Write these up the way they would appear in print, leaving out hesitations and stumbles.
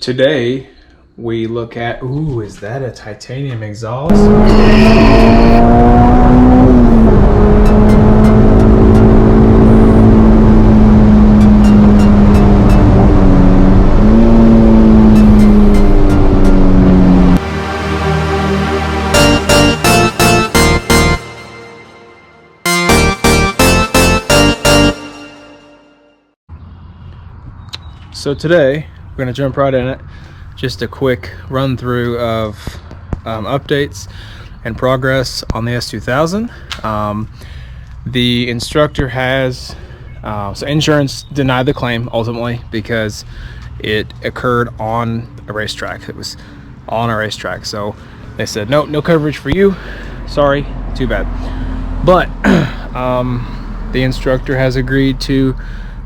Today we look at, ooh, is that a titanium exhaust? So today we're going to jump right in it. Just a quick run through of updates and progress on the S2000. The instructor has so insurance denied the claim ultimately because it occurred on a racetrack. It was on a racetrack, so they said no coverage for you, sorry, too bad. But the instructor has agreed to,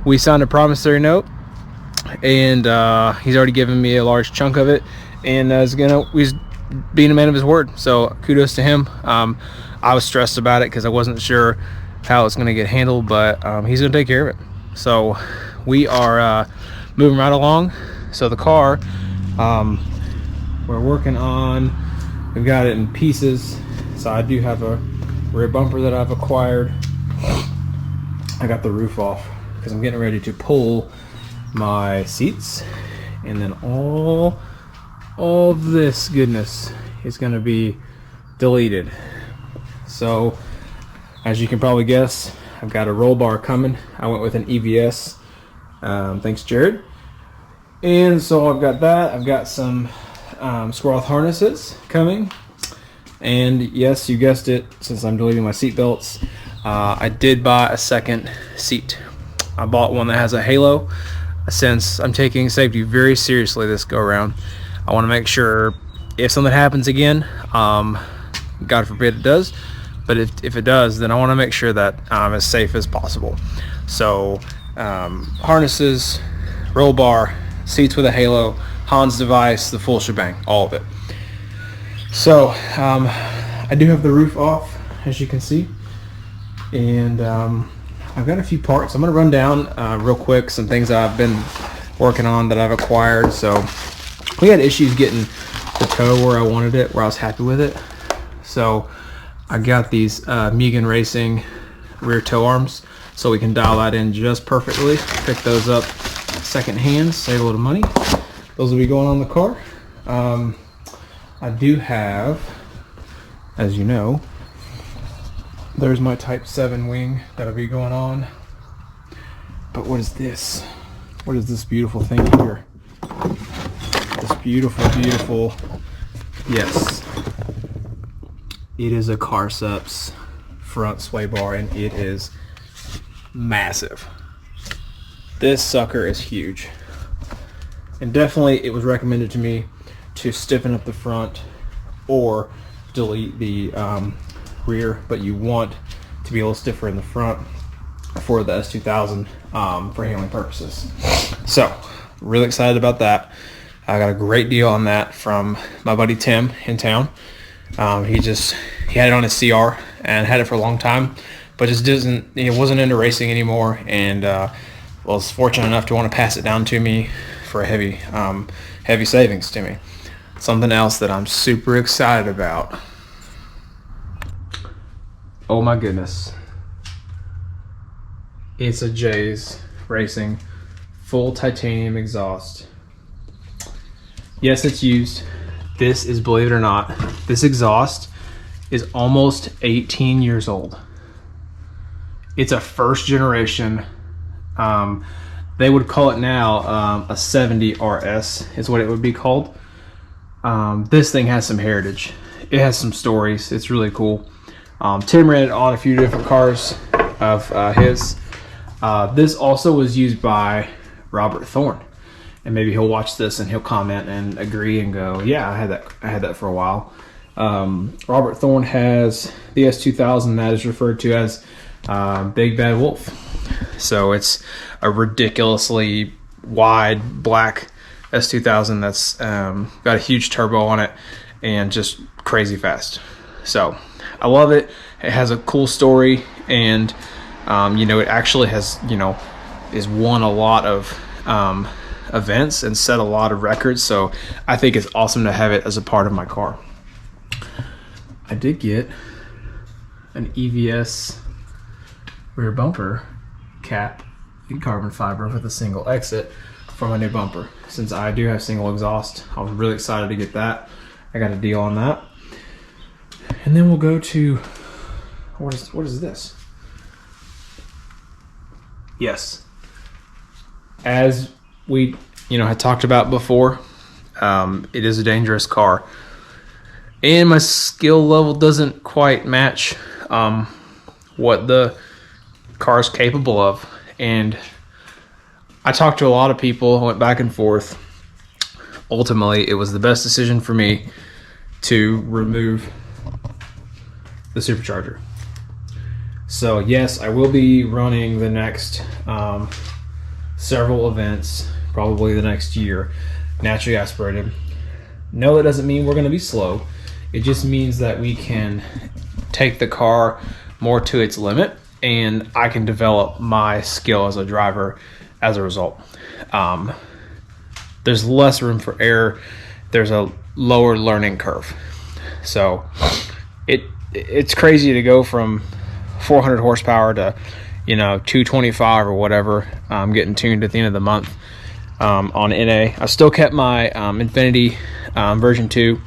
we signed a promissory note, and he's already given me a large chunk of it, and he's being a man of his word, so kudos to him. I was stressed about it because I wasn't sure how it's going to get handled, but he's going to take care of it. So we are moving right along. So the car we're working on, we've got it in pieces. So I do have a rear bumper that I've acquired. I got the roof off because I'm getting ready to pull my seats, and then all of this goodness is going to be deleted. So as you can probably guess, I've got a roll bar coming. I went with an EVS, thanks Jared. And so I've got that. I've got some Squirrel harnesses coming, and yes, you guessed it, since I'm deleting my seat belts, I did buy a second seat. I bought one that has a halo. Since I'm taking safety very seriously this go around, I want to make sure if something happens again, God forbid it does, but if it does, then I want to make sure that I'm as safe as possible. So harnesses, roll bar, seats with a halo, Hans device, the full shebang, all of it. So I do have the roof off, as you can see, and I've got a few parts. I'm going to run down real quick some things that I've been working on that I've acquired. So we had issues getting the toe where I wanted it, where I was happy with it. So I got these Megan Racing rear toe arms, so we can dial that in just perfectly. Pick those up second hand, save a little money. Those will be going on the car. I do have, as you know, there's my Type 7 wing that'll be going on. But what is this? What is this beautiful thing here? This beautiful, yes. It is a Carceps front sway bar, and it is massive. This sucker is huge. And definitely it was recommended to me to stiffen up the front or delete the rear, but you want to be a little stiffer in the front for the S2000 for handling purposes. So really excited about that. I got a great deal on that from my buddy Tim in town. He had it on his CR and had it for a long time, but just wasn't into racing anymore, and was fortunate enough to want to pass it down to me for a heavy savings to me. Something else that I'm super excited about. Oh my goodness. It's a Jays Racing full titanium exhaust. Yes, it's used. This is, believe it or not, this exhaust is almost 18 years old. It's a first generation, they would call it now a 70 RS is what it would be called. This thing has some heritage. It has some stories. It's really cool. Tim ran it on a few different cars of his. This also was used by Robert Thorne, and maybe he'll watch this and he'll comment and agree and go, yeah, I had that for a while. Robert Thorne has the S2000 that is referred to as Big Bad Wolf. So it's a ridiculously wide black S2000 that's got a huge turbo on it and just crazy fast. So I love it. It has a cool story, and it actually has is won a lot of events and set a lot of records. So I think it's awesome to have it as a part of my car. I did get an EVS rear bumper cap in carbon fiber with a single exit for my new bumper. Since I do have single exhaust, I was really excited to get that. I got a deal on that. And then we'll go to, what is this? Yes. As we, had talked about before, it is a dangerous car. And my skill level doesn't quite match what the car is capable of. And I talked to a lot of people, went back and forth. Ultimately, it was the best decision for me to remove the supercharger. So yes, I will be running the next several events, probably the next year, naturally aspirated. No, that doesn't mean we're going to be slow. It just means that we can take the car more to its limit, and I can develop my skill as a driver as a result. There's less room for error. There's a lower learning curve. So it's crazy to go from 400 horsepower to 225 or whatever. I'm getting tuned at the end of the month on NA. I still kept my Infinity version 2,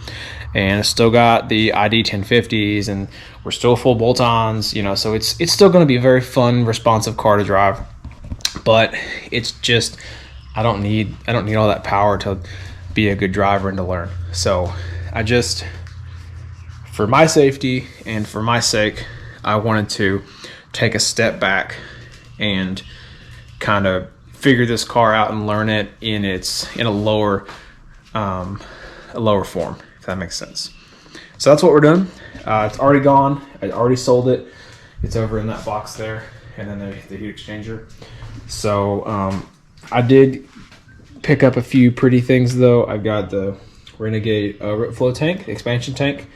and I still got the ID 1050s, and we're still full bolt-ons, so it's still going to be a very fun, responsive car to drive. But it's just I don't need all that power to be a good driver and to learn. So I just, for my safety and for my sake, I wanted to take a step back and kind of figure this car out and learn it in a lower form, if that makes sense. So that's what we're doing. It's already gone. I already sold it. It's over in that box there, and then the heat exchanger. So I did pick up a few pretty things though. I've got the Renegade flow tank, expansion tank,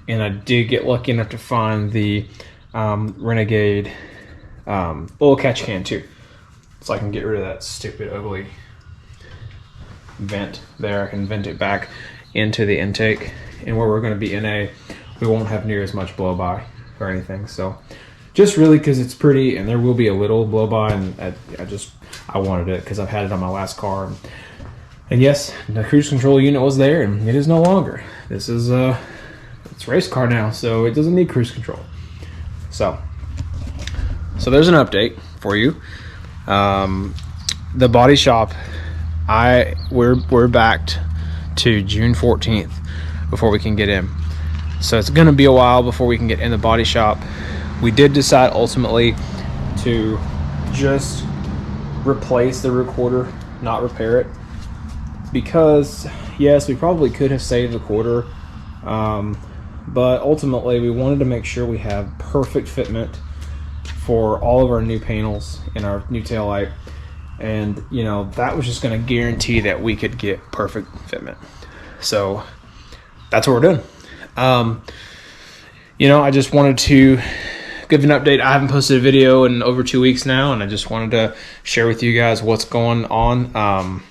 and I did get lucky enough to find the Renegade oil catch can too, so I can get rid of that stupid ugly vent there. I can vent it back into the intake, and where we're going to be NA, we won't have near as much blow by or anything. So just really because it's pretty, and there will be a little blow by, and I wanted it because I've had it on my last car. And yes, the cruise control unit was there, and it is no longer. This is it's a race car now, so it doesn't need cruise control. So there's an update for you. The body shop, we're backed to June 14th before we can get in. So it's going to be a while before we can get in the body shop. We did decide ultimately to just replace the recorder, not repair it, because yes, we probably could have saved the quarter, but ultimately we wanted to make sure we have perfect fitment for all of our new panels and our new taillight, and that was just going to guarantee that we could get perfect fitment. So that's what we're doing. I just wanted to give an update. I haven't posted a video in over 2 weeks now, and I just wanted to share with you guys what's going on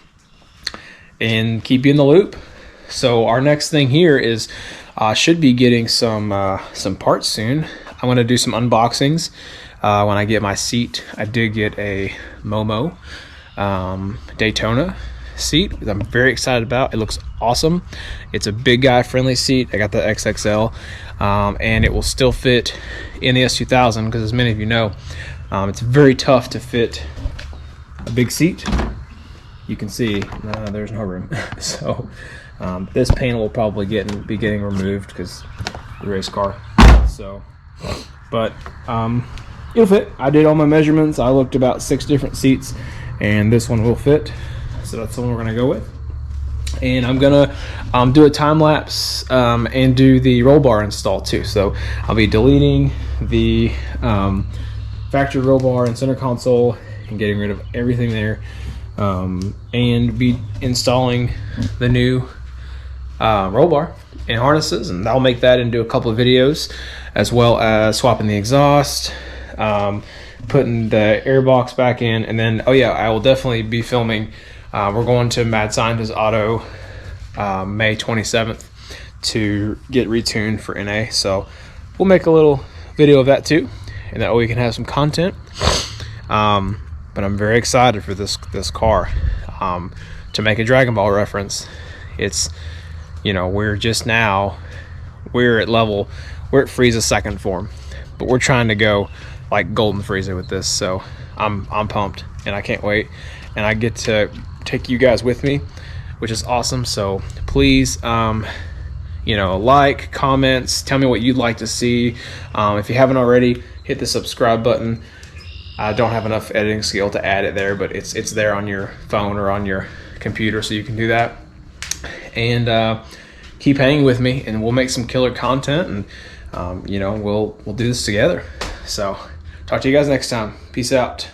and keep you in the loop. So our next thing here is should be getting some parts soon. I'm going to do some unboxings when I get my seat. I did get a Momo Daytona seat that I'm very excited about. It looks awesome. It's a big guy friendly seat. I got the XXL, and it will still fit in the S2000 because, as many of you know, it's very tough to fit a big seat. You can see there's no room. So this panel will probably be getting removed because the race car. So, but it'll fit. I did all my measurements. I looked about 6 different seats, and this one will fit. So that's the one we're gonna go with. And I'm gonna do a time lapse and do the roll bar install too. So I'll be deleting the factory roll bar and center console and getting rid of everything there, and be installing the new roll bar and harnesses, and I'll make that into a couple of videos, as well as swapping the exhaust, putting the air box back in, and then I will definitely be filming We're going to Mad Scientist Auto May 27th to get retuned for NA. So we'll make a little video of that too, and that way we can have some content. But I'm very excited for this car. To make a Dragon Ball reference, it's, you know, we're at Frieza second form, but we're trying to go like Golden Frieza with this. So I'm pumped, and I can't wait, and I get to take you guys with me, which is awesome. So please, you know, like, comments, tell me what you'd like to see. If you haven't already, hit the subscribe button. I don't have enough editing skill to add it there, but it's there on your phone or on your computer, so you can do that. And keep hanging with me, and we'll make some killer content, and you know, we'll do this together. So talk to you guys next time. Peace out.